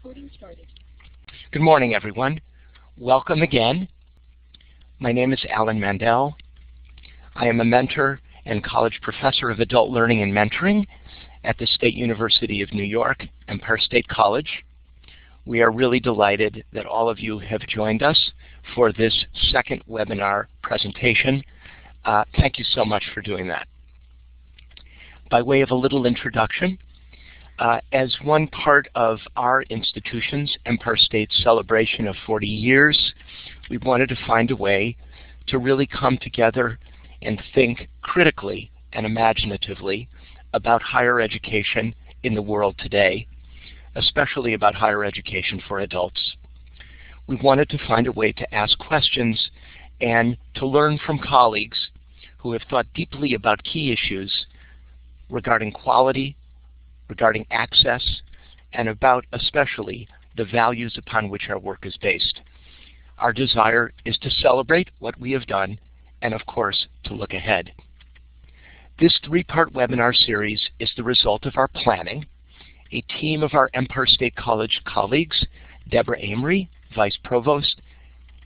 Good morning, everyone. Welcome again. My name is Alan Mandel. I am a mentor and college professor of adult learning and mentoring at the State University of New York, Empire State College. We are really delighted that all of you have joined us for this second webinar presentation. Thank you so much for doing that. By way of a little introduction, as one part of our institution's Empire State's celebration of 40 years, we wanted to find a way to really come together and think critically and imaginatively about higher education in the world today, especially about higher education for adults. We wanted to find a way to ask questions and to learn from colleagues who have thought deeply about key issues regarding quality, regarding access, and about especially the values upon which our work is based. Our desire is to celebrate what we have done and, of course, to look ahead. This three-part webinar series is the result of our planning. A team of our Empire State College colleagues, Deborah Amory, Vice Provost,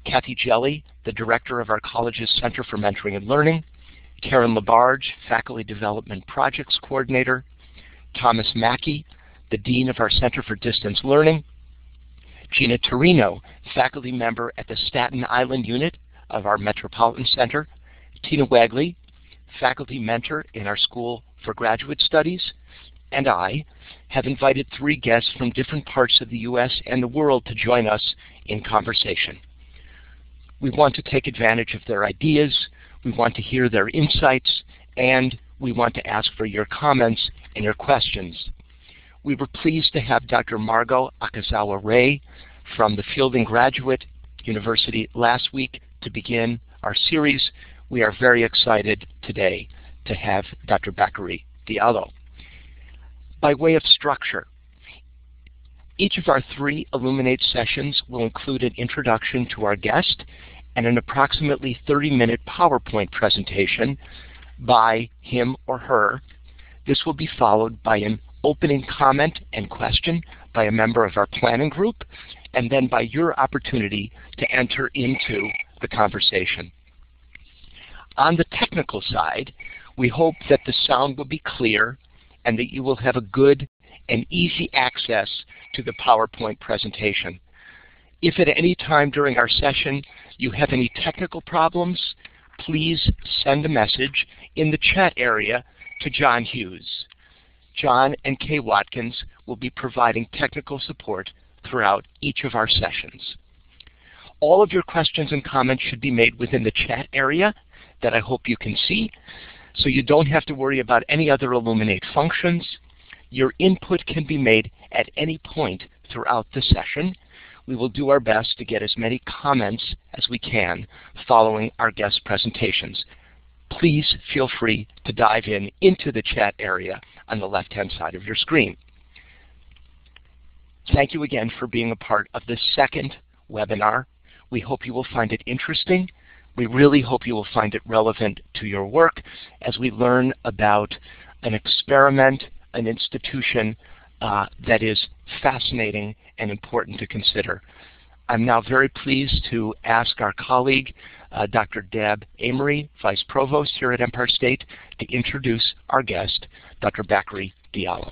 Kathy Jelly, the Director of our college's Center for Mentoring and Learning, Karen Labarge, Faculty Development Projects Coordinator, Thomas Mackey, the Dean of our Center for Distance Learning, Gina Torino, faculty member at the Staten Island unit of our Metropolitan Center, Tina Wagley, faculty mentor in our School for Graduate Studies, and I have invited three guests from different parts of the U.S. and the world to join us in conversation. We want to take advantage of their ideas, we want to hear their insights, and we want to ask for your comments and your questions. We were pleased to have Dr. Margot Akazawa-Ray from the Fielding Graduate University last week to begin our series. We are very excited today to have Dr. Bakary Diallo. By way of structure, each of our three Illuminate sessions will include an introduction to our guest and an approximately 30-minute PowerPoint presentation by him or her. This will be followed by an opening comment and question by a member of our planning group, and then by your opportunity to enter into the conversation. On the technical side, we hope that the sound will be clear and that you will have a good and easy access to the PowerPoint presentation. If at any time during our session you have any technical problems, please send a message in the chat area to John Hughes. John and Kay Watkins will be providing technical support throughout each of our sessions. All of your questions and comments should be made within the chat area that I hope you can see, so you don't have to worry about any other Illuminate functions. Your input can be made at any point throughout the session. We will do our best to get as many comments as we can following our guest presentations. Please feel free to dive into the chat area on the left-hand side of your screen. Thank you again for being a part of this second webinar. We hope you will find it interesting. We really hope you will find it relevant to your work as we learn about an experiment, an institution that is fascinating and important to consider. I'm now very pleased to ask our colleague, Dr. Deb Amory, Vice Provost here at Empire State, to introduce our guest, Dr. Bakary Diallo.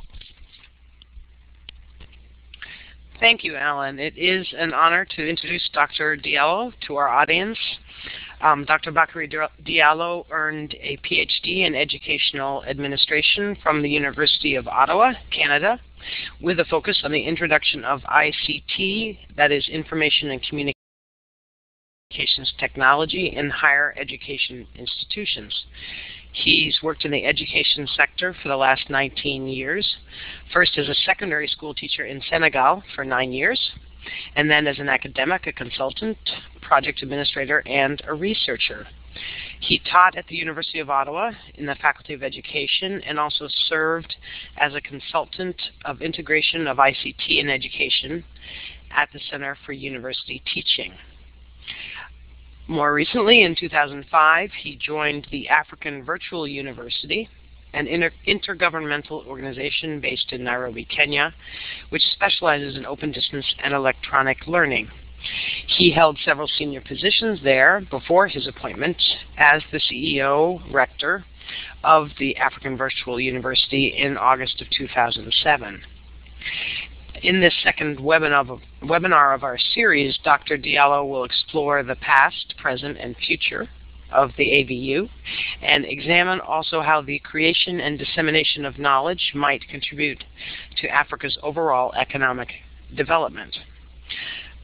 Thank you, Alan. It is an honor to introduce Dr. Diallo to our audience. Dr. Bakary Diallo earned a PhD in Educational Administration from the University of Ottawa, Canada, with a focus on the introduction of ICT, that is Information and Communications Technology, in higher education institutions. He's worked in the education sector for the last 19 years, first as a secondary school teacher in Senegal for 9 years, and then as an academic, a consultant, project administrator, and a researcher. He taught at the University of Ottawa in the Faculty of Education and also served as a consultant of integration of ICT in education at the Center for University Teaching. More recently, in 2005, he joined the African Virtual University an intergovernmental organization based in Nairobi, Kenya, which specializes in open distance and electronic learning. He held several senior positions there before his appointment as the CEO rector of the African Virtual University in August of 2007. In this second webinar of our series, Dr. Diallo will explore the past, present, and future of the AVU and examine also how the creation and dissemination of knowledge might contribute to Africa's overall economic development.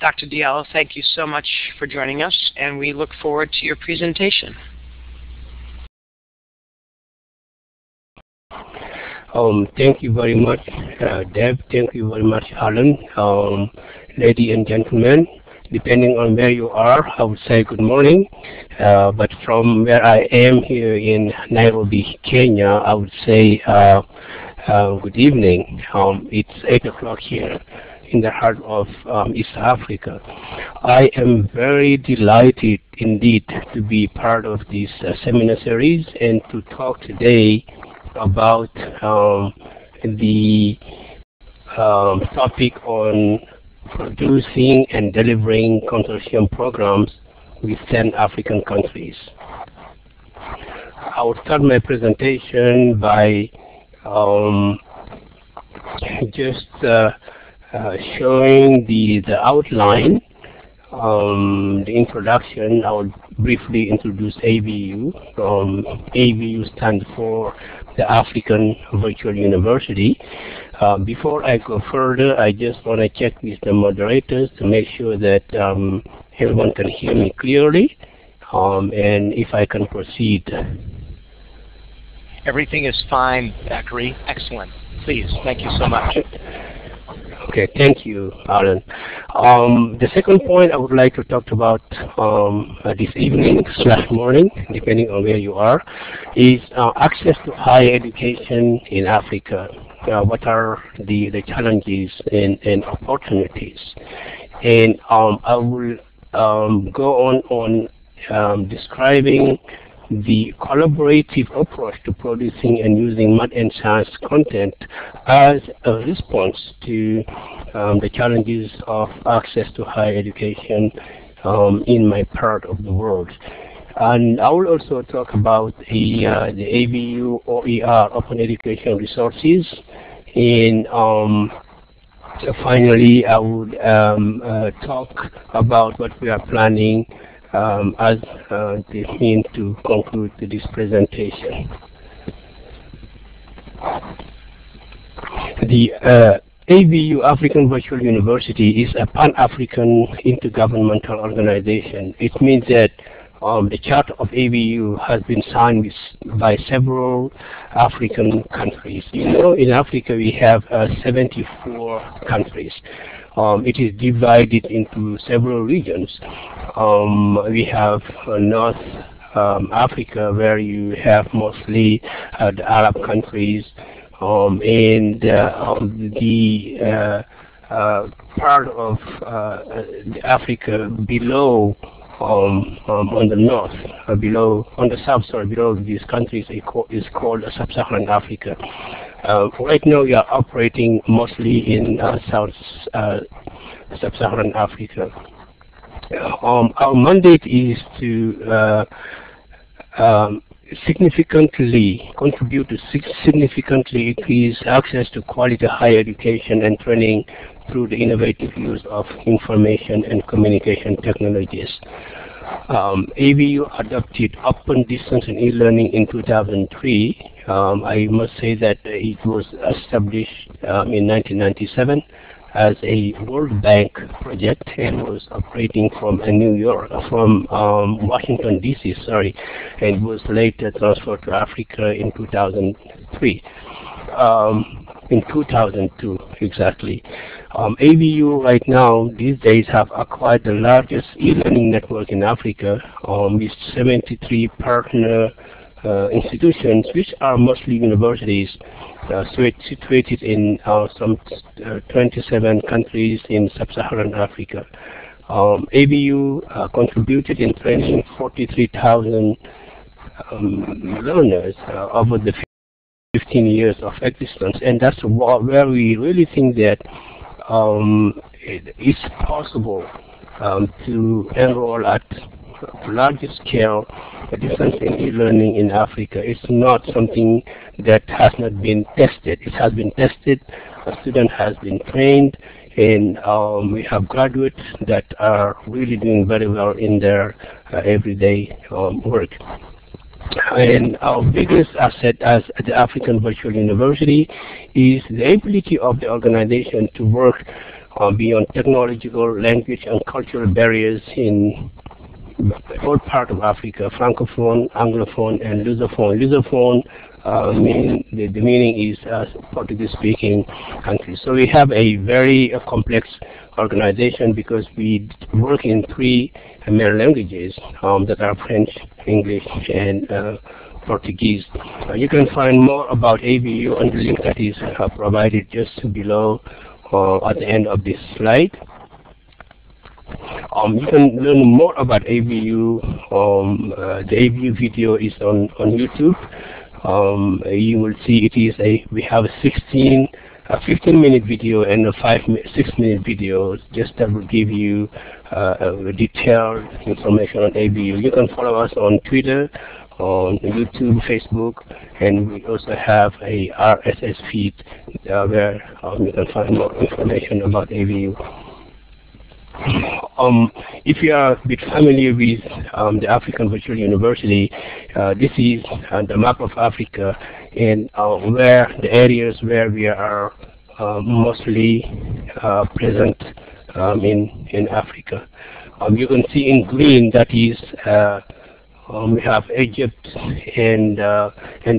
Dr. Diallo, thank you so much for joining us, and we look forward to your presentation. Thank you very much, Deb. Thank you very much, Alan. Ladies and gentlemen, depending on where you are, I would say good morning. But from where I am here in Nairobi, Kenya, I would say good evening. It's 8 o'clock here in the heart of East Africa. I am very delighted indeed to be part of this seminar series and to talk today about the topic on producing and delivering consortium programs with 10 African countries. I will start my presentation by just showing the outline, the introduction. I will briefly introduce AVU. AVU stands for the African Virtual University. Before I go further, I just want to check with the moderators to make sure that everyone can hear me clearly, and if I can proceed. Everything is fine, Zachary. Excellent. Please, thank you so much. Okay, thank you, Alan. The second point I would like to talk about this evening/morning, depending on where you are, is access to higher education in Africa. What are the challenges and opportunities? And I will go on describing the collaborative approach to producing and using math and science content as a response to the challenges of access to higher education in my part of the world. And I will also talk about the AVU OER Open Education Resources. And finally, I would talk about what we are planning as the means to conclude this presentation. The AVU African Virtual University is a Pan-African intergovernmental organization. It means that the charter of AVU has been signed by several African countries. You know, in Africa we have 74 countries. It is divided into several regions. We have North Africa, where you have mostly the Arab countries, and the part of Africa below, on the north, on the south, below these countries is called Sub-Saharan Africa. Right now we are operating mostly in South Sub-Saharan Africa. Our mandate is to significantly contribute to significantly increase access to quality higher education and training through the innovative use of information and communication technologies. AVU adopted open distance and e-learning in 2003. I must say that it was established in 1997 as a World Bank project and was operating from Washington DC, and was later transferred to Africa in 2003. In 2002, exactly. AVU right now, these days, have acquired the largest e-learning network in Africa with 73 partner institutions, which are mostly universities, situated in some 27 countries in Sub-Saharan Africa. AVU contributed in training 43,000 learners over the 15 years of existence, and that's where we really think that it's possible to enroll at larger scale distance in e-learning in Africa. It's not something that has not been tested. It has been tested. A student has been trained, and we have graduates that are really doing very well in their everyday work. And our biggest asset as the African Virtual University is the ability of the organization to work beyond technological, language, and cultural barriers in all part of Africa: Francophone, Anglophone, and Lusophone. Lusophone, the meaning is Portuguese-speaking countries. So we have a very complex organization because we work in three main languages that are French, English, and Portuguese. You can find more about AVU on the link that is provided just below at the end of this slide. You can learn more about AVU. The AVU video is on YouTube. You will see we have a 15-minute video and a 6-minute video just that will give you detailed information on AVU. You can follow us on Twitter, on YouTube, Facebook, and we also have a RSS feed where you can find more information about AVU. If you are a bit familiar with the African Virtual University, this is the map of Africa, and where the areas where we are mostly present in Africa. You can see in green that is we have Egypt and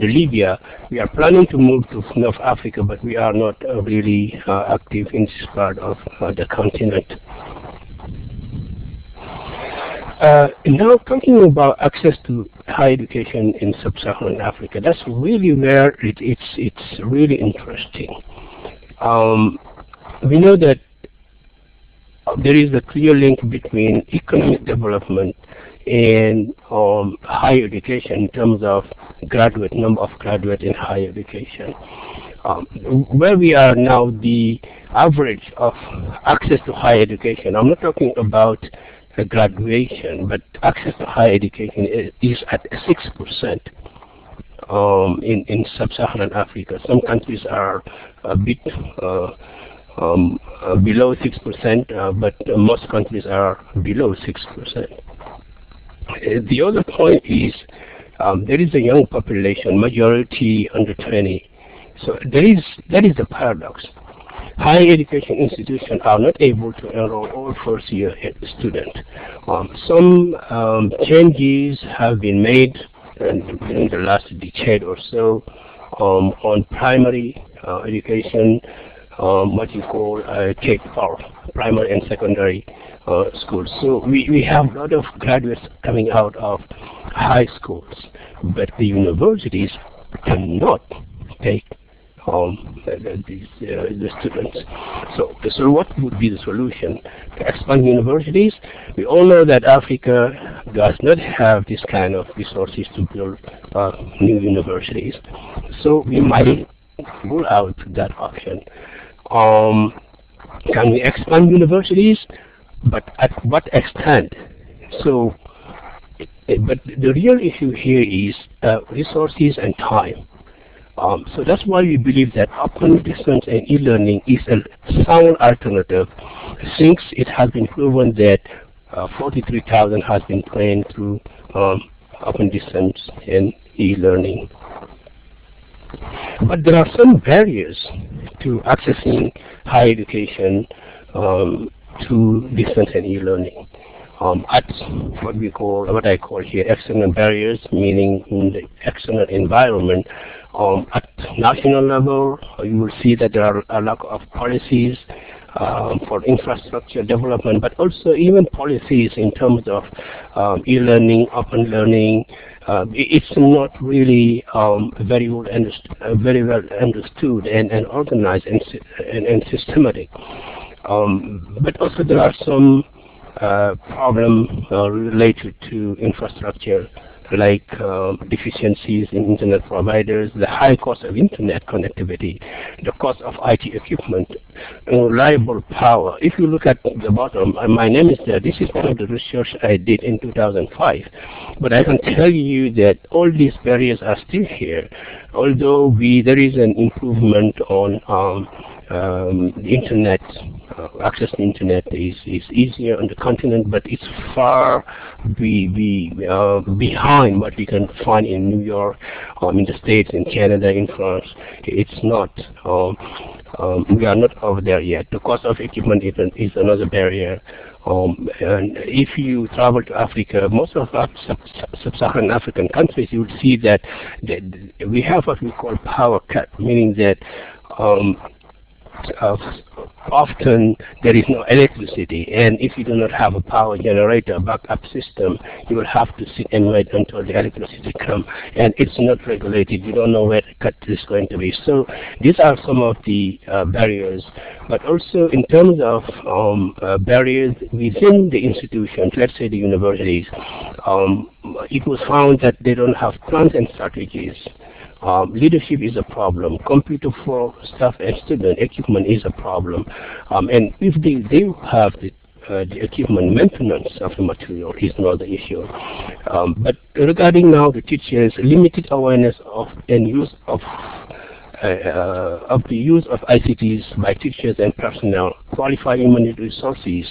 Libya. We are planning to move to North Africa, but we are not really active in this part of the continent. Now talking about access to higher education in sub-Saharan Africa, that's really where it's really interesting. We know that there is a clear link between economic development and higher education in terms of number of graduates in higher education. Where we are now, the average of access to higher education, I'm not talking about graduation, but access to higher education is at 6% in sub-Saharan Africa. Some countries are a bit below 6%, but most countries are below 6%. The other point is there is a young population, majority under 20. So that is the paradox. Higher education institutions are not able to enroll all first-year students. Some changes have been made in the last decade or so on primary education, what you call K-12, primary and secondary schools. So we have a lot of graduates coming out of high schools, but the universities cannot take the students. So what would be the solution? To expand universities? We all know that Africa does not have this kind of resources to build new universities. So we might rule out that option. Can we expand universities? But at what extent? So, but the real issue here is resources and time. So that's why we believe that open distance and e-learning is a sound alternative, since it has been proven that 43,000 has been trained through open distance and e-learning. But there are some barriers to accessing higher education to distance and e-learning. At what I call here external barriers, meaning in the external environment. At national level, you will see that there are a lack of policies for infrastructure development, but also even policies in terms of e-learning, open learning. It's not really very well understood and organized and systematic. But also there are some problems related to infrastructure like deficiencies in internet providers, the high cost of internet connectivity, the cost of IT equipment, and reliable power. If you look at the bottom, my name is there. This is one of the research I did in 2005. But I can tell you that all these barriers are still here, although there is an improvement on the internet. Access to internet is easier on the continent, but it's far behind what we can find in New York, in the States, in Canada, in France. It's not. We are not over there yet. The cost of equipment is another barrier. And if you travel to Africa, most of our sub-Saharan African countries, you will see that we have what we call power cut, meaning that often there is no electricity, and if you do not have a power generator backup system, you will have to sit and wait until the electricity comes, and it's not regulated. You don't know where the cut is going to be. So these are some of the barriers, but also in terms of barriers within the institutions, let's say the universities, it was found that they don't have plans and strategies. Leadership is a problem. Computer for staff and student equipment is a problem. And if they have the equipment, maintenance of the material is another issue. But regarding now the teachers, limited awareness of and use of the use of ICTs by teachers and personnel, qualified human resources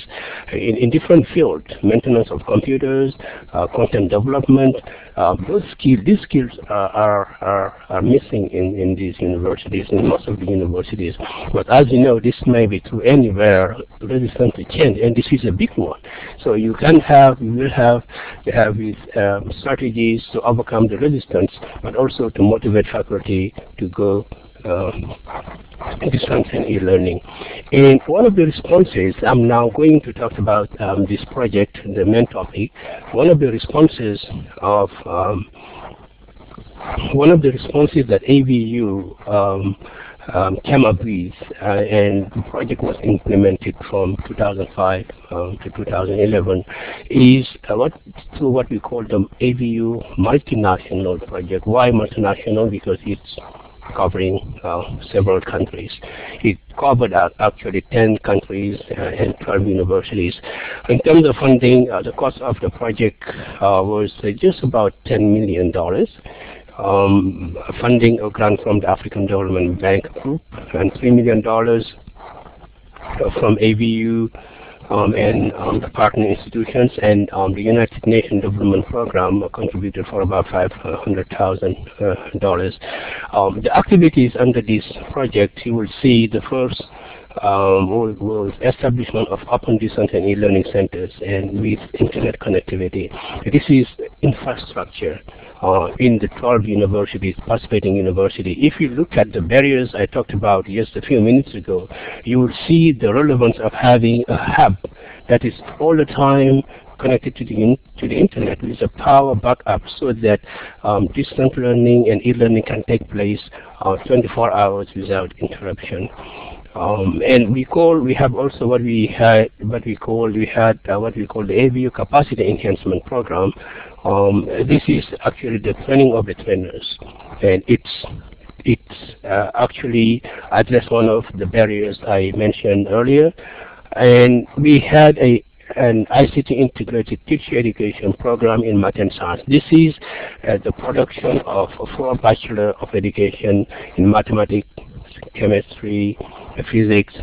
in different fields, maintenance of computers, content development. These skills are missing in these universities, in most of the universities. But as you know, this may be true anywhere, resistant to change, and this is a big one. So you will have these strategies to overcome the resistance, but also to motivate faculty to go distance and e-learning. And one of the responses, I'm now going to talk about this project, the main topic. One of the responses that AVU came up with, and the project was implemented from 2005 to 2011, is what we call the AVU multinational project. Why multinational? Because it's covering several countries. It covered actually 10 countries and 12 universities. In terms of funding, the cost of the project was just about $10 million. Funding a grant from the African Development Bank Group, and $3 million from AVU and the partner institutions, and the United Nations Development Program contributed for about $500,000. The activities under this project, you will see the first was establishment of open distance and e-learning centers and with internet connectivity. This is infrastructure in the 12 universities, participating universities. If you look at the barriers I talked about just a few minutes ago, you will see the relevance of having a hub that is all the time connected to the internet with a power backup, so that distance learning and e-learning can take place 24 hours without interruption. And we have also what we had what we call the AVU Capacity Enhancement Program. This is actually the training of the trainers, and it's actually addressed one of the barriers I mentioned earlier. And we had an ICT integrated teacher education program in math and science. This is the production of 4 Bachelor of Education in mathematics, chemistry, physics,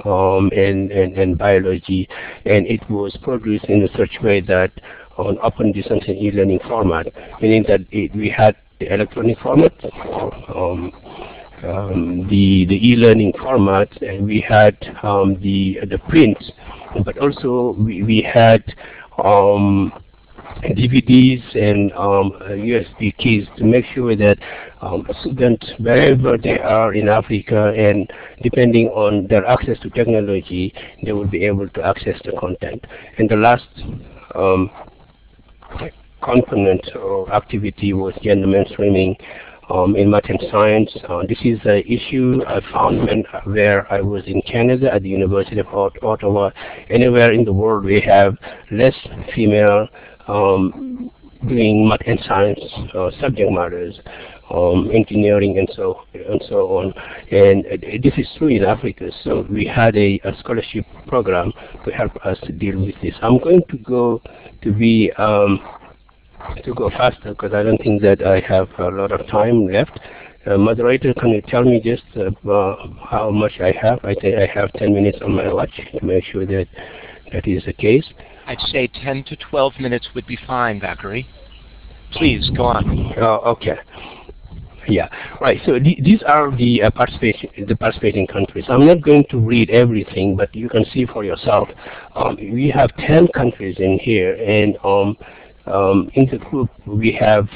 and biology, and it was produced in such a way that on open distance and e-learning format, meaning that we had the electronic format, the e-learning format, and we had the print, but also we had DVDs and USB keys to make sure that students, wherever they are in Africa, and depending on their access to technology, they will be able to access the content. And the last component or activity was gender mainstreaming in math and science. This is an issue I found where I was in Canada at the University of Ottawa. Anywhere in the world we have less female doing math and science subject matters, engineering and so on. And this is true in Africa. So we had a scholarship program to help us to deal with this. I'm going to go faster because I don't think that I have a lot of time left. Moderator, can you tell me just how much I have? I think I have 10 minutes on my watch to make sure that that is the case. I'd say 10 to 12 minutes would be fine, Bakary. Please, go on. Okay. Yeah, right. So these are the participating countries. I'm not going to read everything, but you can see for yourself. We have 10 countries in here, and in the group we have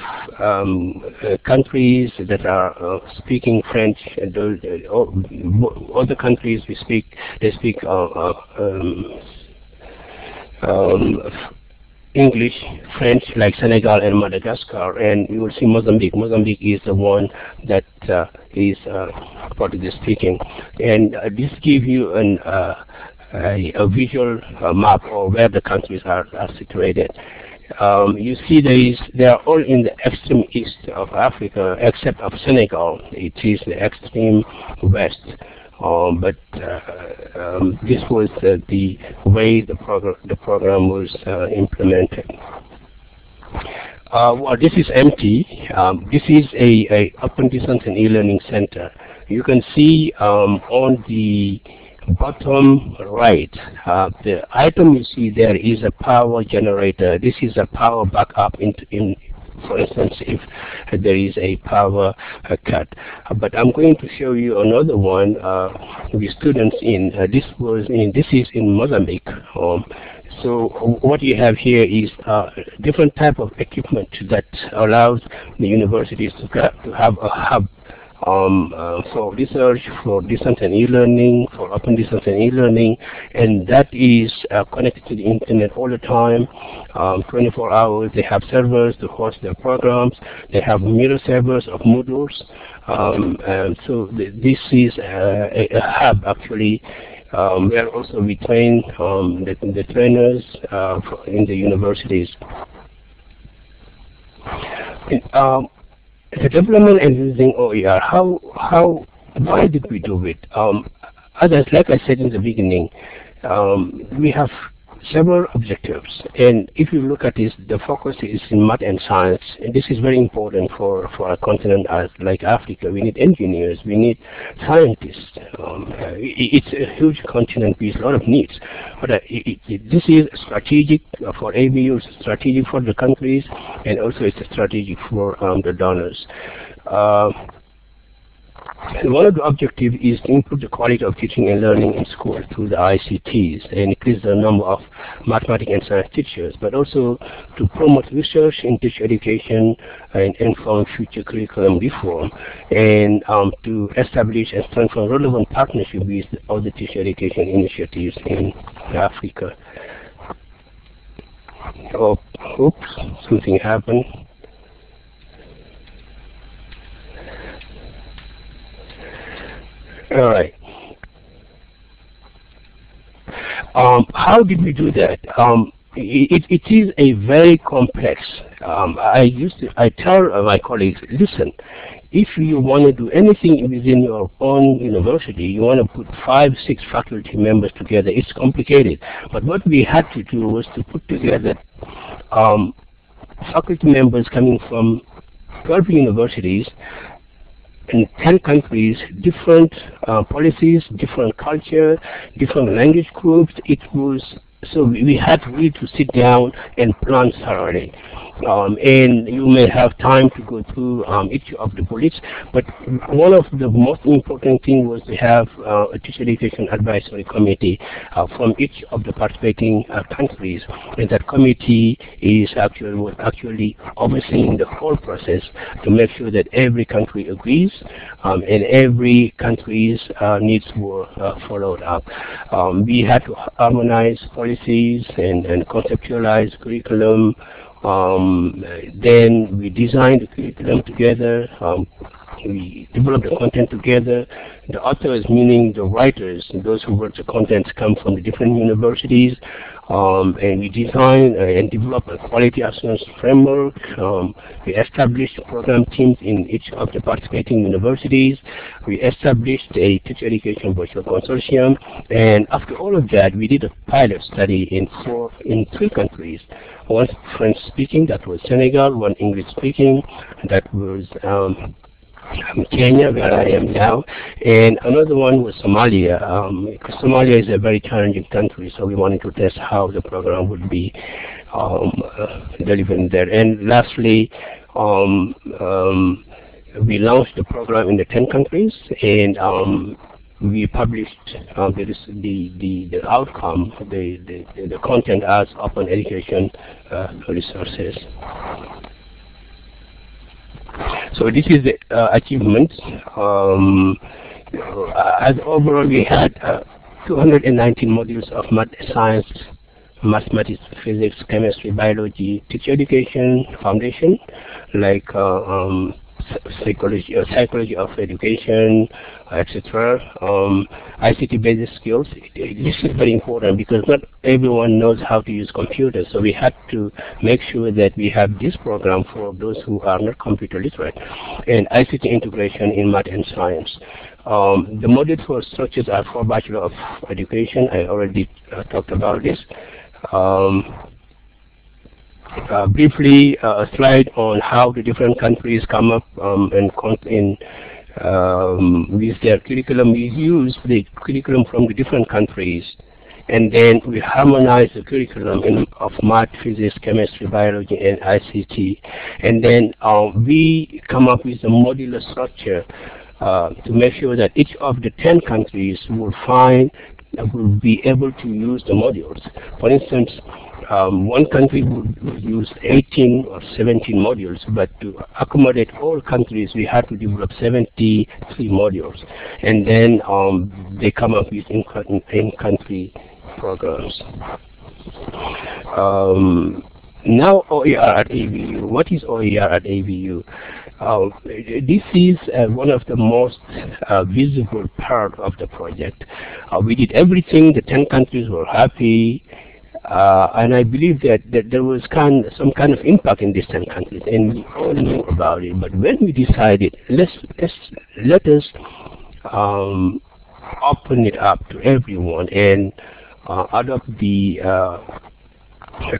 countries that are speaking French. Other countries they speak English, French, like Senegal and Madagascar, and you will see Mozambique. Mozambique is the one that is Portuguese speaking, and this gives you a visual map of where the countries are situated. You see they are all in the extreme east of Africa, except of Senegal. It is the extreme west. But this was the way the program was implemented. Well, this is empty. This is a open distance and e-learning center. You can see on the bottom right, the item you see there is a power generator. This is a power backup for instance, if there is a power cut. But I'm going to show you another one with students in. This is in Mozambique. So what you have here is different type of equipment that allows the universities to have a hub for research, for distance and e-learning, for open distance and e-learning, and that is connected to the internet all the time, 24 hours. They have servers to host their programs. They have mirror servers of Moodles. So this is a hub actually, where also we train the trainers in the universities. The development and using OER, why did we do it? Like I said in the beginning, we have several objectives, and if you look at this, the focus is in math and science, and this is very important for a continent like Africa. We need engineers, we need scientists. It's a huge continent with a lot of needs, but this is strategic for ABU, it's strategic for the countries, and also it's strategic for the donors. One of the objectives is to improve the quality of teaching and learning in school through the ICTs and increase the number of mathematics and science teachers, but also to promote research in teacher education and inform future curriculum reform, and to establish and strengthen relevant partnerships with other teacher education initiatives in Africa. Oh, oops, something happened. All right. How did we do that? It is a very complex. I tell my colleagues, listen, if you want to do anything within your own university, you want to put 5, 6 faculty members together. It's complicated. But what we had to do was to put together faculty members coming from 12 universities in 10 countries, different policies, different culture, different language groups. So we had really to sit down and plan thoroughly. And you may have time to go through each of the bullets, but one of the most important things was to have a teacher education advisory committee from each of the participating countries, and that committee was actually overseeing the whole process to make sure that every country agrees and every country's needs were followed up. We had to harmonize policies and conceptualize curriculum. Then we designed the curriculum together. We developed the content together. The authors, meaning the writers, those who wrote the content, come from the different universities. and we designed and developed a quality assurance framework. We established program teams in each of the participating universities. We established a teacher education virtual consortium, and after all of that, we did a pilot study in 3 countries. One French-speaking, that was Senegal. One English-speaking, that was Kenya, where I am now, and another one was Somalia. Because Somalia is a very challenging country, so we wanted to test how the program would be delivered there. And lastly, we launched the program in the 10 countries, and we published the outcome, the content as open education resources. So this is the achievements. As overall, we had 219 modules of math, science, mathematics, physics, chemistry, biology, teacher education, foundation, like psychology of education, etc. ICT basic skills. This is very important because not everyone knows how to use computers. So we had to make sure that we have this program for those who are not computer literate, and ICT integration in math and science. The modules for structures are for Bachelor of Education. I already talked about this. Briefly, a slide on how the different countries come up with their curriculum. We use the curriculum from the different countries, and then we harmonize the curriculum of math, physics, chemistry, biology, and ICT. And then we come up with a modular structure to make sure that each of the 10 countries will be able to use the modules. For instance, one country would use 18 or 17 modules, but to accommodate all countries, we had to develop 73 modules. And then they come up with in-country programs. Now OER at ABU. What is OER at ABU? This is one of the most visible part of the project. We did everything. The 10 countries were happy. And I believe that there was some kind of impact in these 10 countries, and we all knew about it. But when we decided, let us open it up to everyone and adopt the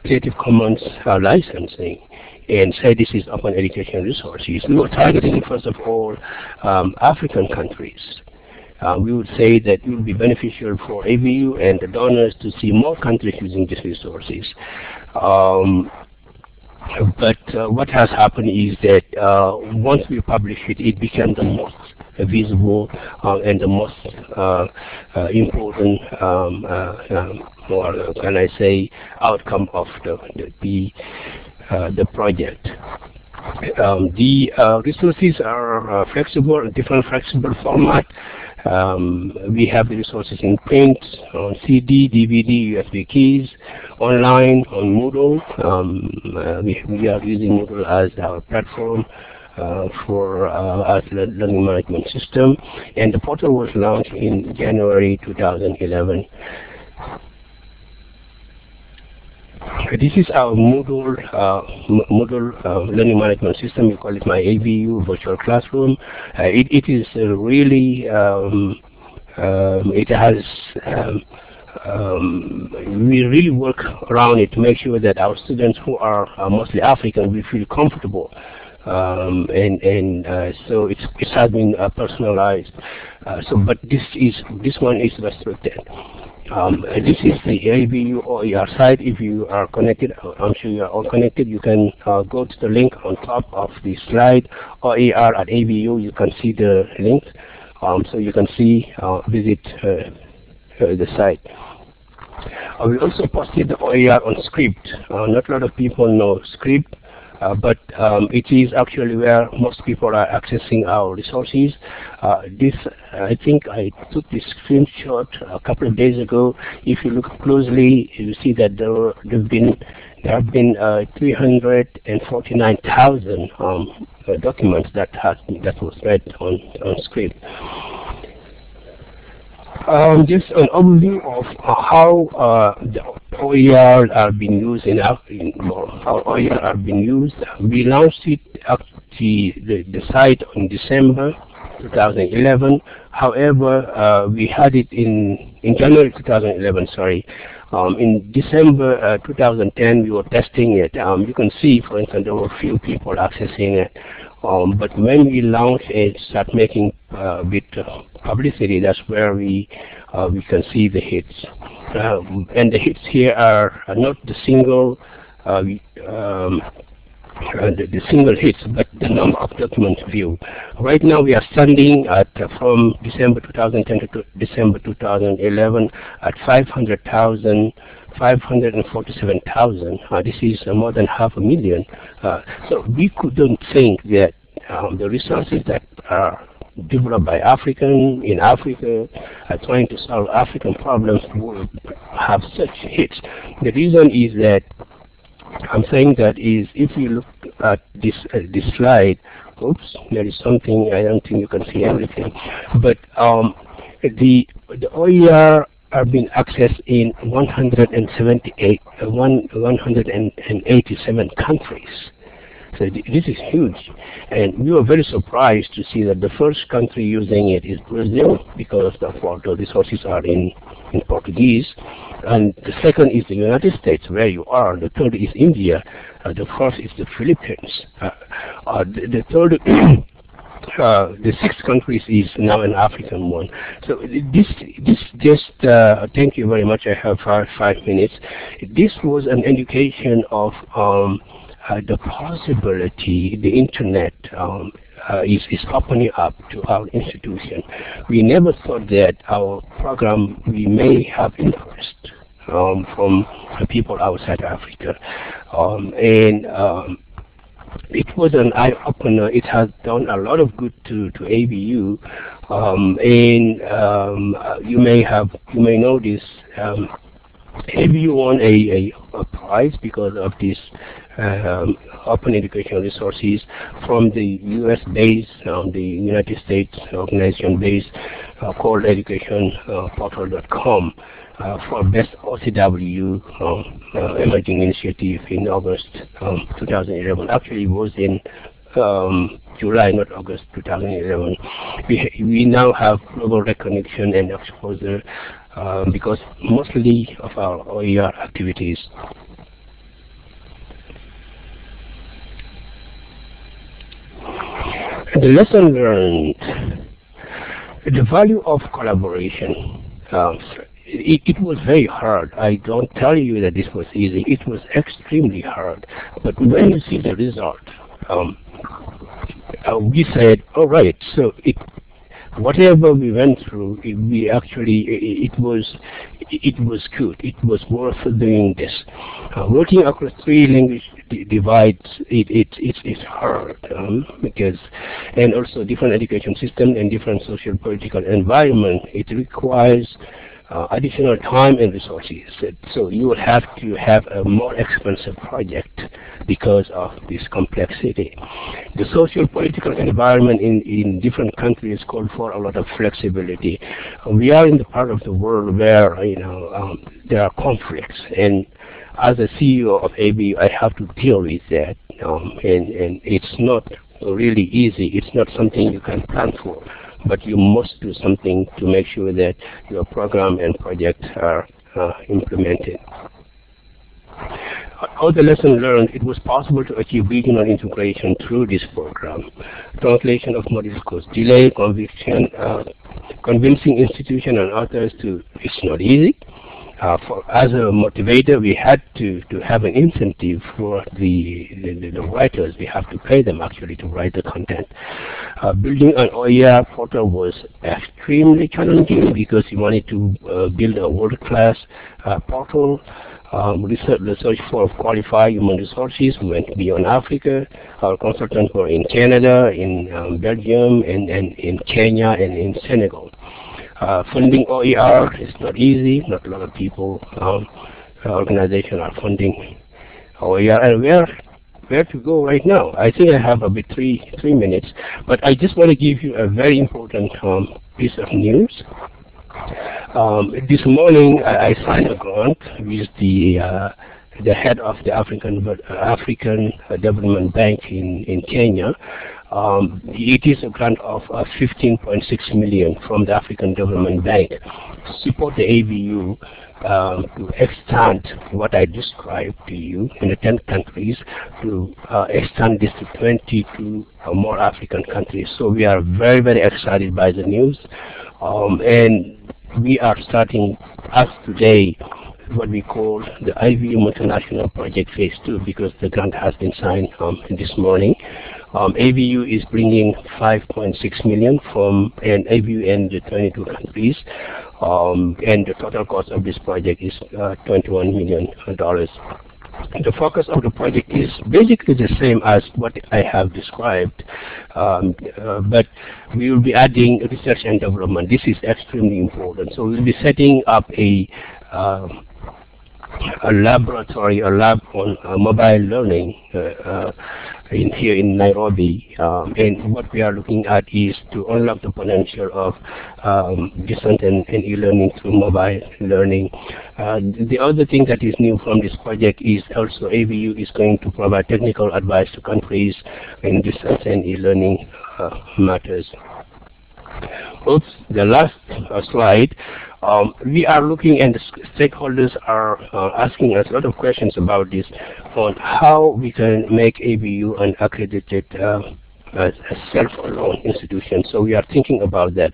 Creative Commons licensing and say this is open education resources, we were targeting first of all African countries. We would say that it would be beneficial for ABU and the donors to see more countries using these resources. But what has happened is that once we published it, it became the most visible and the most important, or can I say, outcome of the project. The resources are flexible, different flexible format. We have the resources in print, on CD, DVD, USB keys, online, on Moodle. We are using Moodle as our platform for our learning management system, and the portal was launched in January 2011. This is our Moodle learning management system. We call it my ABU virtual classroom. It is really, it has, we really work around it to make sure that our students who are mostly African, we feel comfortable. So it has been personalized. But this one is restricted. This is the ABU OER site. If you are connected, I'm sure you are all connected, you can go to the link on top of the slide, OER at ABU. You can see the link, so you can see, visit the site. We also posted the OER on Script. Not a lot of people know Script. But it is actually where most people are accessing our resources. I think I took this screenshot a couple of days ago. If you look closely, you see that there have been 349,000 documents that was read on Script. Just an overview of how the OER are being used our OER are being used. We launched it the site in December 2011. However, we had it in January 2011. Sorry. In December 2010, we were testing it. You can see, for instance, there were a few people accessing it. But when we launched it, start making a bit of publicity, that's where we can see the hits. And the hits here are not the single the single hits, but the number of documents viewed. Right now we are standing at from December 2010 to December 2011 at 547,000. This is more than 500,000. So we couldn't think that the resources that are developed by African in Africa trying to solve African problems will have such hits. The reason is that I'm saying that is if you look at this slide, oops, there is something, I don't think you can see everything, but the OER are being accessed in 187 countries. So this is huge, and we were very surprised to see that the first country using it is Brazil, because the resources are in Portuguese, and the second is the United States, where you are. The third is India. The fourth is the Philippines. The third. The sixth country is now an African one. So this just thank you very much. I have 5 minutes. This was an indication of the possibility the internet is opening up to our institution. We never thought that our program, we may have interest from people outside Africa. It was an eye-opener. It has done a lot of good to ABU. You may know this. ABU won a prize because of this open educational resources from the U.S. based, the United States organization based called educationportal.com for best OCW emerging initiative in August 2011. Actually, it was in July, not August 2011. We now have global recognition and exposure because mostly of our OER activities. The lesson learned, the value of collaboration. It was very hard. I don't tell you that this was easy. It was extremely hard. But when you see the result, we said, all right, so whatever we went through, it was good. It was worth doing this. Working across 3 language divides, it's hard because, and also different education system and different social political environment, it requires additional time and resources. So you will have to have a more expensive project because of this complexity. The social political environment in different countries call for a lot of flexibility. We are in the part of the world where there are conflicts, and as a CEO of ABU, I have to deal with that, and it's not really easy. It's not something you can plan for, but you must do something to make sure that your program and projects are implemented. All the lessons learned, it was possible to achieve regional integration through this program. Translation of modules caused delay, convincing institutions and authors it's not easy. As a motivator, we had to have an incentive for the writers. We have to pay them actually to write the content. Building an OER portal was extremely challenging because we wanted to build a world-class portal. Research for qualified human resources went beyond Africa. Our consultants were in Canada, in Belgium, and in Kenya, and in Senegal. Funding OER is not easy. Not a lot of people, organizations are funding OER. And where to go right now? I think I have about 3 minutes, but I just want to give you a very important piece of news. This morning I signed a grant with the head of the African Development Bank in Kenya. It is a grant of 15.6 million from the African Development Bank to support the ABU to extend what I described to you in the 10 countries, to extend this to 22 more African countries. So we are very, very excited by the news. And we are starting as today what we call the IVU Multinational Project Phase 2 because the grant has been signed this morning. ABU is bringing 5.6 million from an ABU in the 22 countries, and the total cost of this project is $21 million. The focus of the project is basically the same as what I have described, but we will be adding research and development. This is extremely important. So we'll be setting up a laboratory, a lab on mobile learning here in Nairobi, and what we are looking at is to unlock the potential of distance and e-learning through mobile learning. The other thing that is new from this project is also ABU is going to provide technical advice to countries in distance and e-learning matters. Oops, the last slide. We are looking, and the stakeholders are asking us a lot of questions about this, on how we can make ABU an accredited self-alone institution. So we are thinking about that.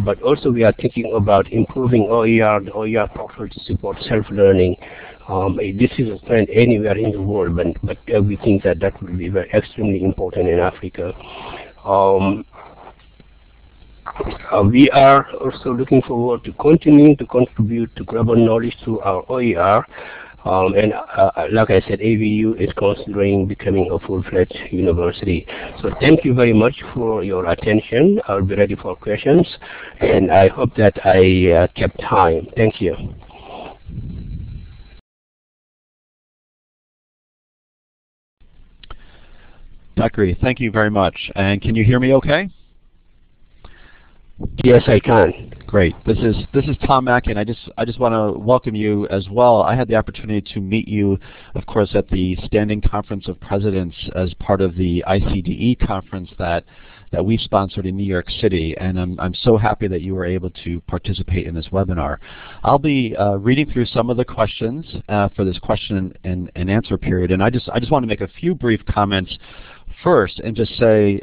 But also we are thinking about improving OER, the OER portal to support self-learning. This is a trend anywhere in the world, but we think that that will be very extremely important in Africa. We are also looking forward to continuing to contribute to global knowledge through our OER. And like I said, ABU is considering becoming a full-fledged university. So thank you very much for your attention. I'll be ready for questions, and I hope that I kept time. Thank you. Zachary, thank you very much. And can you hear me okay? Yes, I can. Great. This is Tom Mackin. I just want to welcome you as well. I had the opportunity to meet you, of course, at the Standing Conference of Presidents as part of the ICDE conference that we sponsored in New York City, and I'm so happy that you were able to participate in this webinar. I'll be reading through some of the questions for this question and answer period, and I just want to make a few brief comments first and just say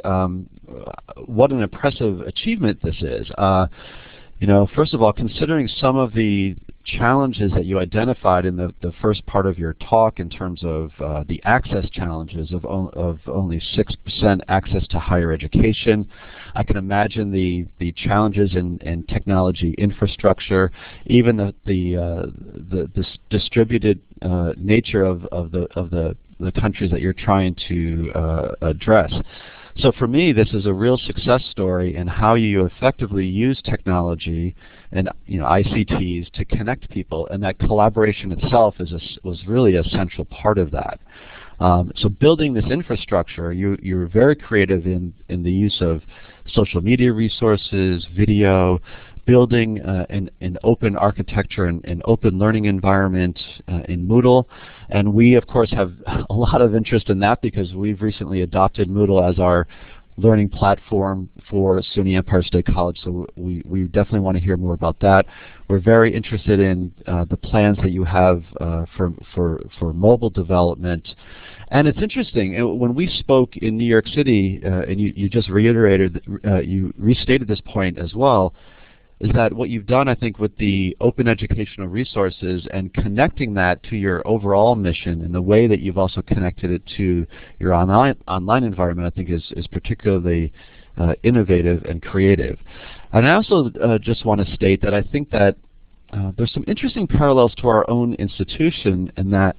what an impressive achievement this is. You know, first of all, considering some of the challenges that you identified in the first part of your talk in terms of the access challenges of only 6% access to higher education, I can imagine the challenges in technology infrastructure, even the distributed nature of the countries that you're trying to address. So for me, this is a real success story in how you effectively use technology and ICTs to connect people, and that collaboration itself was really a central part of that. So building this infrastructure, you're very creative in the use of social media resources, video, building an open architecture and an open learning environment in Moodle. And we, of course, have a lot of interest in that because we've recently adopted Moodle as our learning platform for SUNY Empire State College, so we definitely want to hear more about that. We're very interested in the plans that you have for mobile development. And it's interesting, when we spoke in New York City, and you just reiterated, you restated this point as well, is that what you've done, I think, with the open educational resources and connecting that to your overall mission and the way that you've also connected it to your online environment, I think is particularly innovative and creative. And I also just want to state that I think that there's some interesting parallels to our own institution in that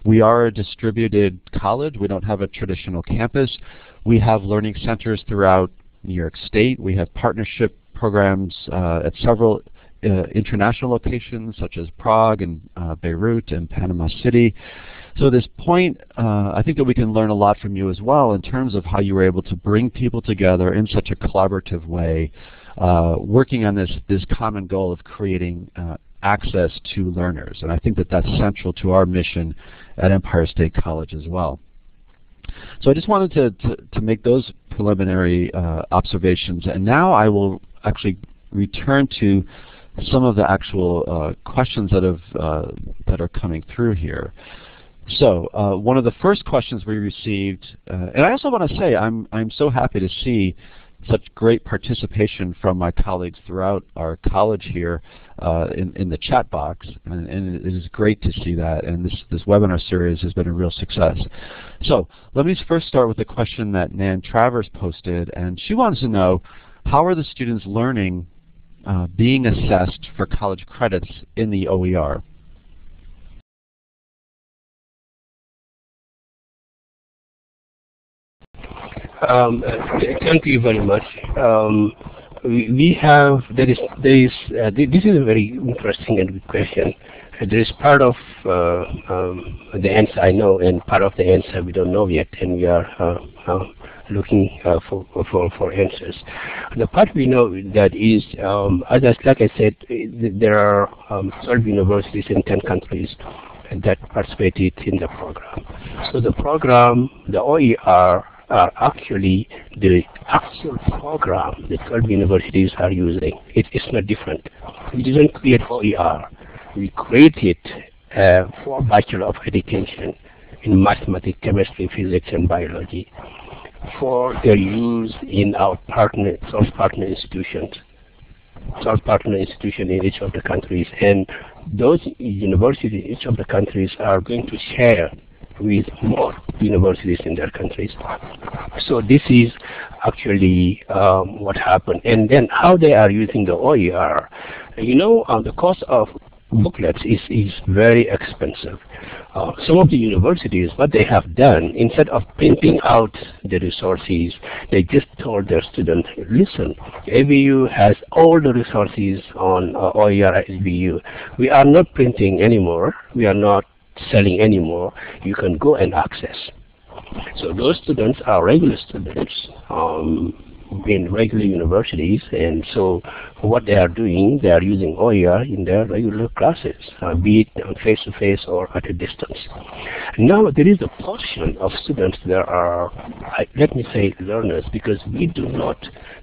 we are a distributed college. We don't have a traditional campus. We have learning centers throughout New York State. We have partnership programs at several international locations such as Prague and Beirut and Panama City. So at this point, I think that we can learn a lot from you as well in terms of how you were able to bring people together in such a collaborative way working on this common goal of creating access to learners. And I think that that's central to our mission at Empire State College as well. So I just wanted to make those preliminary observations, and now I will actually return to some of the actual questions that are coming through here. So one of the first questions we received, and I also want to say I'm so happy to see such great participation from my colleagues throughout our college here in the chat box, and it is great to see that, and this webinar series has been a real success. So let me first start with the question that Nan Travers posted, and she wants to know, how are the students learning being assessed for college credits in the OER? Thank you very much. We have this is a very interesting and good question. There is part of the answer I know, and part of the answer we don't know yet, and we are looking for answers. The part we know that is, like I said, there are 12 universities in 10 countries that participated in the program. So the program, the OER, are actually the actual program the 12 universities are using. It's not different. We didn't create OER. We created for Bachelor of Education in Mathematics, Chemistry, Physics, and Biology for their use in our source partner institutions in each of the countries. And those universities in each of the countries are going to share with more universities in their countries. So this is actually what happened. And then how they are using the OER. You know, the cost of booklets is very expensive. Some of the universities, what they have done, instead of printing out the resources, they just told their students, listen, ABU has all the resources on OER at ABU. We are not printing anymore. We are not selling anymore. You can go and access. So those students are regular students in regular universities, and so what they are doing, they are using OER in their regular classes, be it face-to-face or at a distance. Now there is a portion of students that are, let me say, learners, because we do not,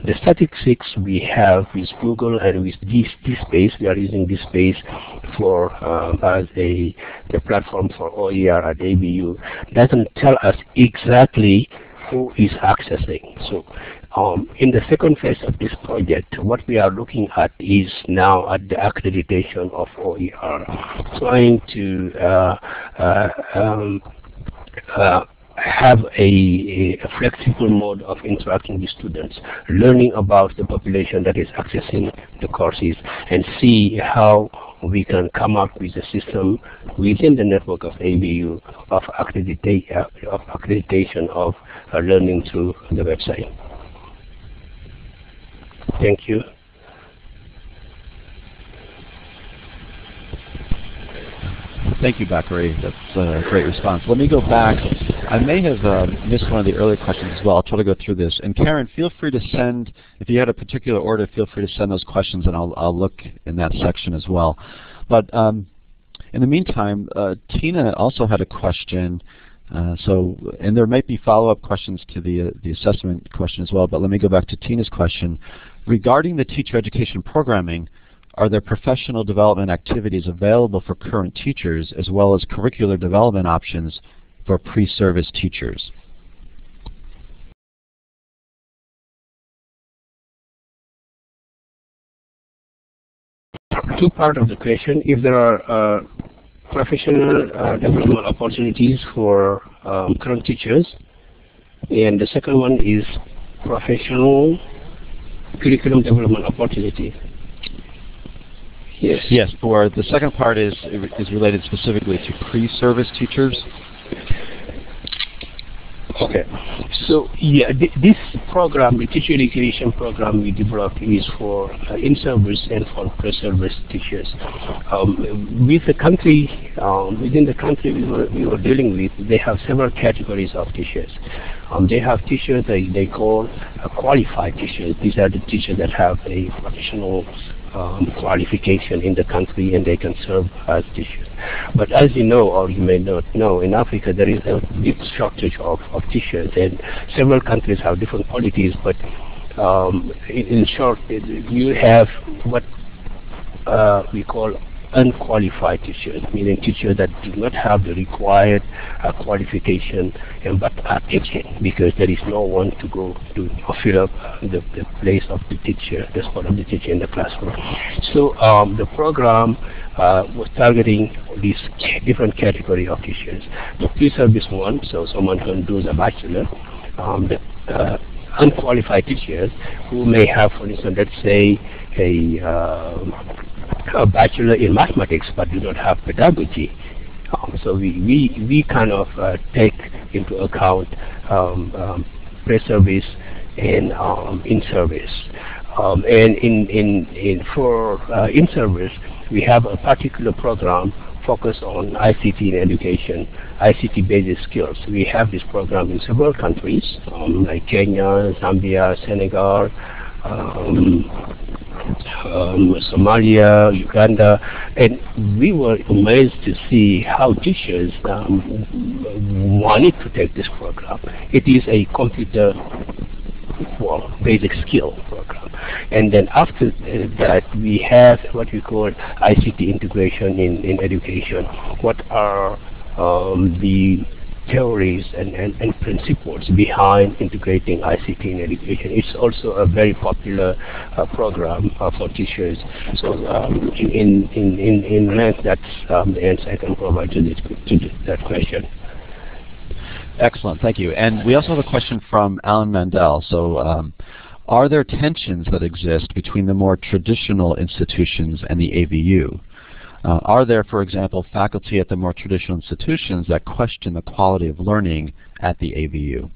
the statistics we have with Google and with DSpace, we are using DSpace for as the platform for OER at ABU, doesn't tell us exactly who is accessing. So in the second phase of this project, what we are looking at is now at the accreditation of OER, trying to have a flexible mode of interacting with students, learning about the population that is accessing the courses, and see how we can come up with a system within the network of ABU of accreditation of learning through the website. Thank you. Thank you, Bakary. That's a great response. Let me go back. I may have missed one of the earlier questions as well. I'll try to go through this. And Karen, feel free to send, if you had a particular order, feel free to send those questions, and I'll look in that section as well. But in the meantime, Tina also had a question. And there might be follow-up questions to the assessment question as well, but let me go back to Tina's question. Regarding the teacher education programming, are there professional development activities available for current teachers as well as curricular development options for pre-service teachers? Two parts of the question. If there are professional development opportunities for current teachers, and the second one is professional curriculum development opportunity. Yes. Yes. For the second part is related specifically to pre-service teachers. Okay. So yeah, this program, the teacher education program we developed, is for in-service and for pre-service teachers. With the country, within the country we were dealing with, they have several categories of teachers. They have teachers they call qualified teachers. These are the teachers that have a professional qualification in the country and they can serve as teachers. But as you know, or you may not know, in Africa there is a big shortage of teachers, and several countries have different policies, but in short, you have what we call unqualified teachers, meaning teachers that do not have the required qualification and but are teaching because there is no one to go to fill up the place of the teacher, the spot of the teacher in the classroom. So the program was targeting these different category of teachers. The pre-service one, so someone who does a bachelor, the unqualified teachers who may have, for instance, let's say a bachelor in mathematics but do not have pedagogy. So we kind of take into account pre-service and in-service. And for in-service, we have a particular program focused on ICT in education, ICT basic skills. We have this program in several countries, like Kenya, Zambia, Senegal, Somalia, Uganda, and we were amazed to see how teachers wanted to take this program. It is a computer basic skill program. And then after that, we have what we call ICT integration in education. What are the theories and principles behind integrating ICT in education? It's also a very popular program for teachers. So in length, that's the answer I can provide to that question. Excellent, thank you. And we also have a question from Alan Mandel. So are there tensions that exist between the more traditional institutions and the AVU? Are there, for example, faculty at the more traditional institutions that question the quality of learning at the AVU?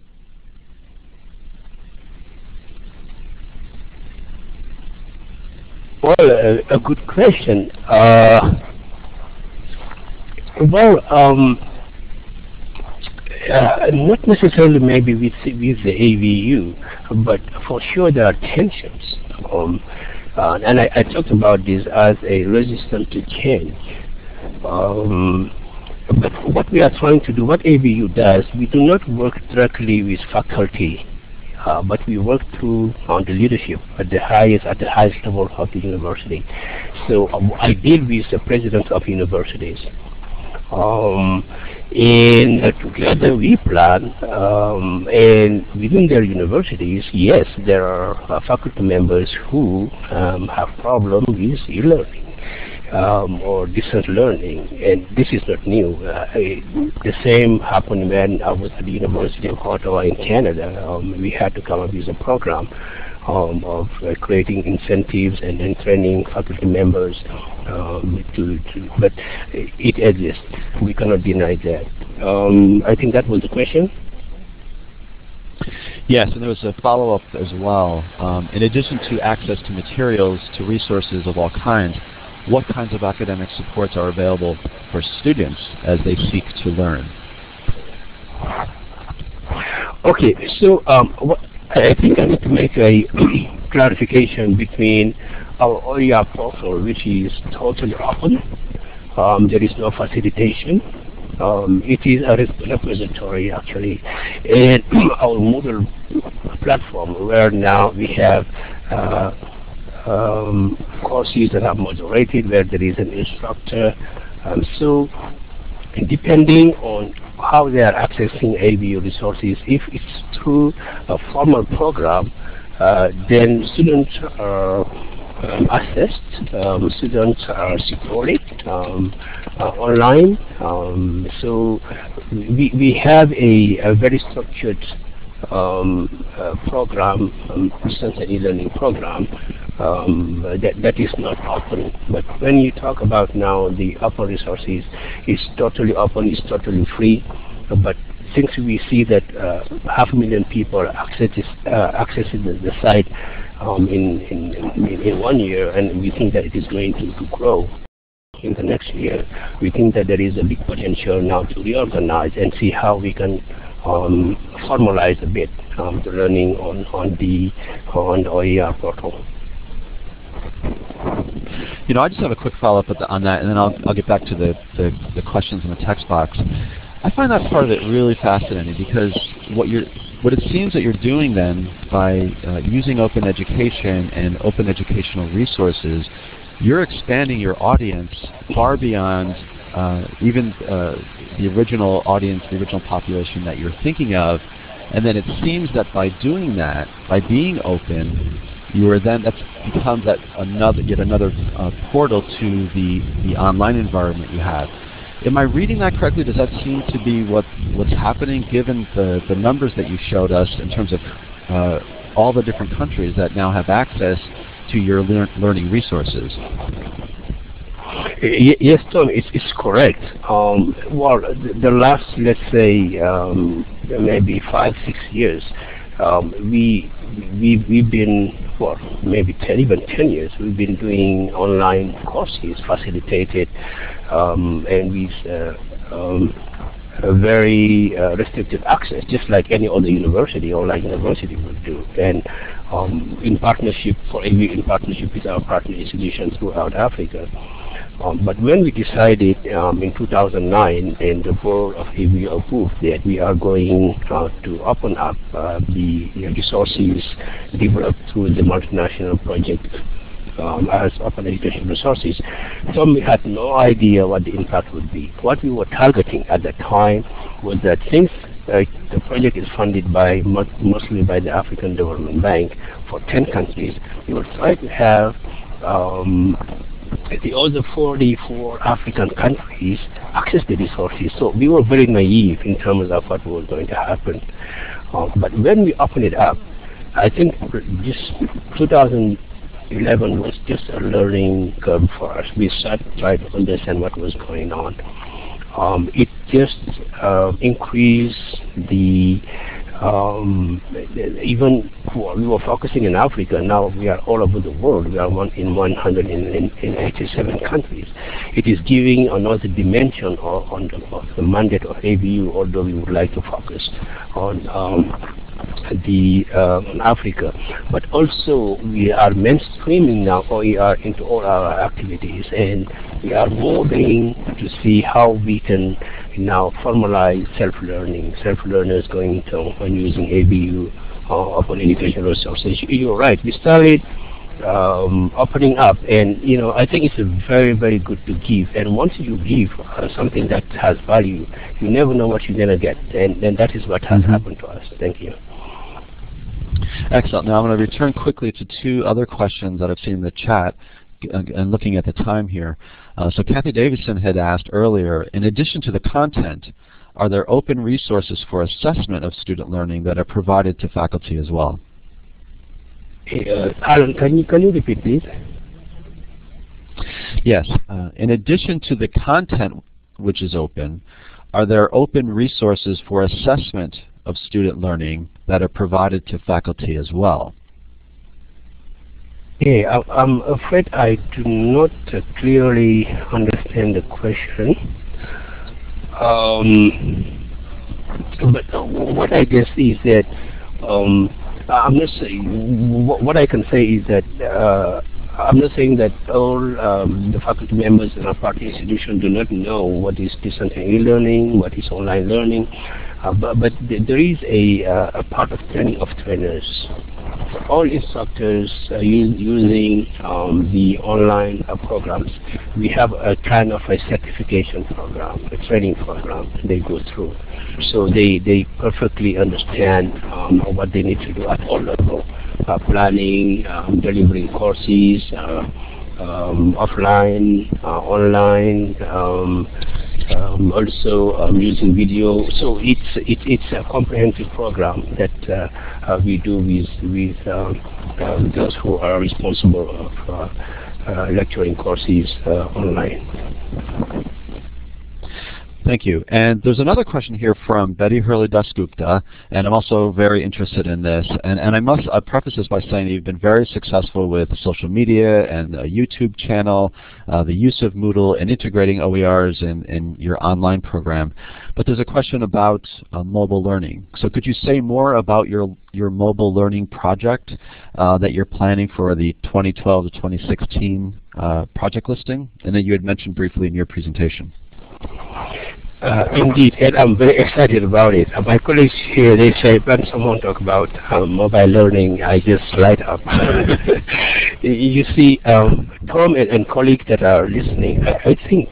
Well, a good question. Not necessarily maybe with the AVU, but for sure there are tensions. And I talked about this as a resistance to change. But what we are trying to do, what AVU does, we do not work directly with faculty, but we work through on the leadership at the highest level of the university. So I deal with the presidents of universities. And together we plan, and within their universities, yes, there are faculty members who have problems with e-learning or distance learning, and this is not new. The same happened when I was at the University of Ottawa in Canada. We had to come up with a program of creating incentives and then training faculty members but it exists. We cannot deny that. I think that was the question. Yes, and there was a follow-up as well. In addition to access to materials, to resources of all kinds, what kinds of academic supports are available for students as they seek to learn? Okay, so I think I need to make a clarification between our OER portal, which is totally open. There is no facilitation. It is a repository, actually. And our Moodle platform, where now we have courses that are moderated, where there is an instructor. So depending on how they are accessing AVU resources, if it's through a formal program, then students are assessed, students are supported online. So we have a very structured program, distance and e-learning program that is not open. But when you talk about now the open resources, it's totally open, it's totally free. But since we see that 500,000 people accessing the site in 1 year, and we think that it is going to grow in the next year, we think that there is a big potential now to reorganize and see how we can formalize a bit the learning on the OER portal. You know, I just have a quick follow-up on that, and then I'll get back to the questions in the text box. I find that part of it really fascinating because what it seems that you're doing then by using open education and open educational resources, you're expanding your audience far beyond even the original audience, the original population that you're thinking of. And then it seems that by doing that, by being open, you are then yet another portal to the online environment you have. Am I reading that correctly? Does that seem to be what's happening, given the numbers that you showed us in terms of all the different countries that now have access to your learning resources? Yes, Tom, it's correct. Well, the last, let's say, maybe 5-6 years, we've been, well, maybe 10 years, we've been doing online courses facilitated, and with very restricted access, just like any other online university would do. And in partnership with our partner institutions throughout Africa. But when we decided in 2009, and the board of ABU approved that we are going to open up the resources developed through the multinational project as open education resources, Tom, we had no idea what the impact would be. What we were targeting at that time was that since the project is funded mostly by the African Development Bank for 10 countries, we will try to have the other 44 African countries access the resources. So we were very naive in terms of what was going to happen. But when we opened it up, I think this 2011 was just a learning curve for us. We started trying to understand what was going on. It just increased the even we were focusing in Africa. Now we are all over the world. We are in 187 countries. It is giving another dimension on the mandate of ABU, although we would like to focus on Africa. But also we are mainstreaming now OER into all our activities, and we are moving to see how we can now formalize self-learning. Self-learners going to and using ABU open educational resources. You're right. We started opening up, and I think it's very, very good to give. And once you give something that has value, you never know what you're gonna get, and that is what has happened to us. Thank you. Excellent. Now I'm going to return quickly to two other questions that I've seen in the chat, and looking at the time here. So Kathy Davison had asked earlier, in addition to the content, are there open resources for assessment of student learning that are provided to faculty as well? Alan, can you repeat, please? Yes. In addition to the content, which is open, are there open resources for assessment of student learning that are provided to faculty as well? Yeah, I'm afraid I do not clearly understand the question. But what I guess is that I'm not saying, what I can say is that I'm not saying that all the faculty members in our partner institution do not know what is distance e-learning, what is online learning, but there is a part of training of trainers. For all instructors using the online programs, we have a kind of a certification program, a training program they go through. So they perfectly understand what they need to do at all levels. Planning, delivering courses, offline, online, also using video. So it's a comprehensive program that we do with those who are responsible of lecturing courses online. Thank you. And there's another question here from Betty Hurley-Dasgupta, and I'm also very interested in this. And I must preface this by saying that you've been very successful with social media and a YouTube channel, the use of Moodle, and integrating OERs in your online program. But there's a question about mobile learning. So could you say more about your mobile learning project that you're planning for the 2012 to 2016 project listing, and that you had mentioned briefly in your presentation? Indeed, and I'm very excited about it. My colleagues here, they say when someone talk about mobile learning, I just light up. You see, Tom and colleagues that are listening, I think,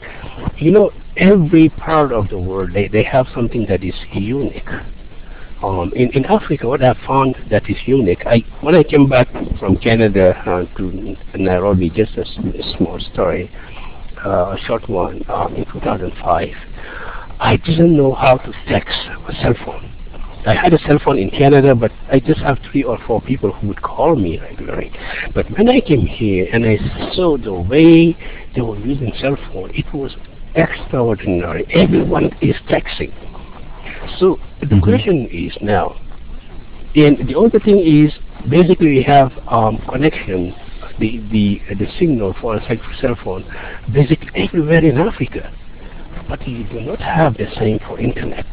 every part of the world, they have something that is unique. In Africa, what I found that is unique, when I came back from Canada to Nairobi, just a small story, a short one, in 2005, I didn't know how to text a cell phone. I had a cell phone in Canada, but I just have 3 or 4 people who would call me regularly. But when I came here and I saw the way they were using cell phone, it was extraordinary. Everyone is texting. So the question is now, and the other thing is, basically we have connection, the signal for a cell phone, basically everywhere in Africa. But you do not have the same for internet.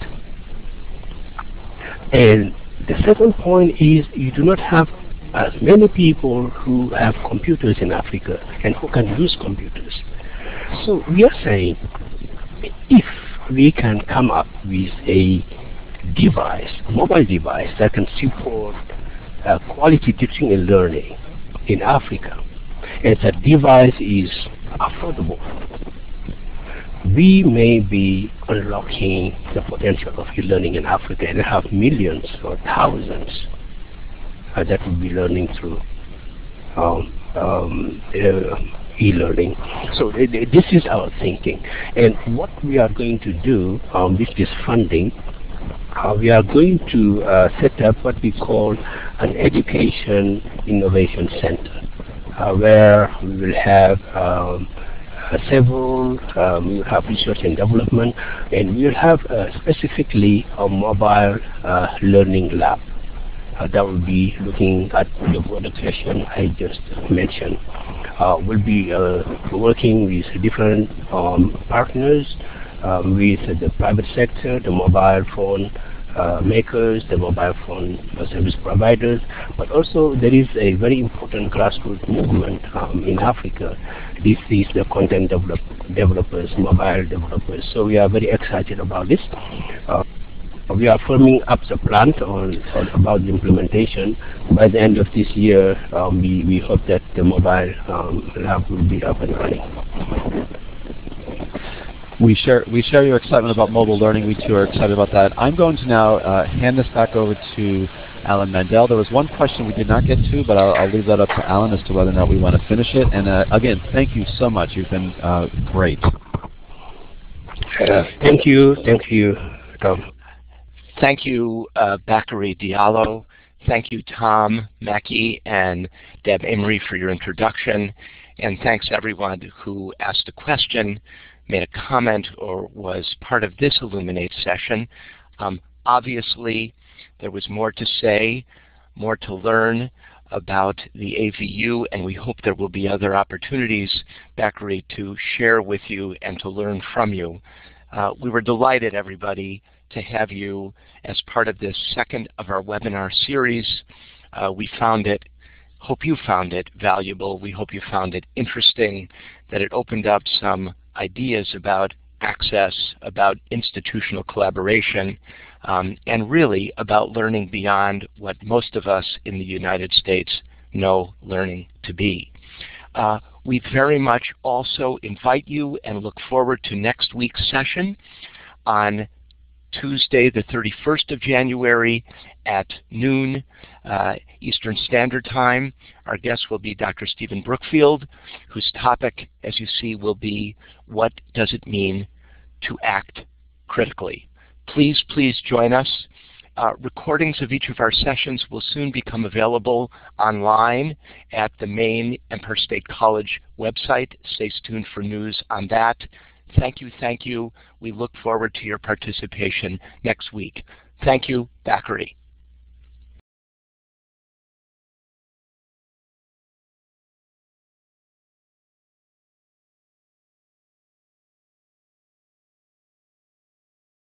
And the second point is, you do not have as many people who have computers in Africa and who can use computers. So we are saying, if we can come up with a device, a mobile device that can support quality teaching and learning in Africa, and that device is affordable, we may be unlocking the potential of e-learning in Africa and have millions or thousands that will be learning through e-learning. So this is our thinking. And what we are going to do with this funding, we are going to set up what we call an Education Innovation Center, where we will have several, we will have research and development, and we will have specifically a mobile learning lab that will be looking at the broader question I just mentioned. We'll be working with different partners, with the private sector, the mobile phone makers, the mobile phone service providers, but also there is a very important grassroots movement in Africa. This is the content developers, mobile developers. So we are very excited about this. We are firming up the plan about the implementation. By the end of this year, we hope that the mobile lab will be up and running. We share your excitement about mobile learning. We too are excited about that. I'm going to now hand this back over to Alan Mandel. There was one question we did not get to, but I'll leave that up to Alan as to whether or not we want to finish it. And again, thank you so much. You've been great. Thank you, Tom. Thank you, Bakary Diallo. Thank you, Tom Mackey and Deb Emery, for your introduction. And thanks everyone who asked a question, made a comment, or was part of this Illuminate session. Obviously, there was more to say, more to learn about the AVU, and we hope there will be other opportunities, Bakary, to share with you and to learn from you. We were delighted, everybody, to have you as part of this second of our webinar series. We found it, hope you found it valuable. We hope you found it interesting, that it opened up some ideas about access, about institutional collaboration, and really about learning beyond what most of us in the United States know learning to be. We very much also invite you and look forward to next week's session on Tuesday, the 31st of January at noon Eastern Standard Time. Our guest will be Dr. Stephen Brookfield, whose topic, as you see, will be what does it mean to act critically. Please join us. Recordings of each of our sessions will soon become available online at the main Empire State College website. Stay tuned for news on that. Thank you, thank you. We look forward to your participation next week. Thank you, Thackeray.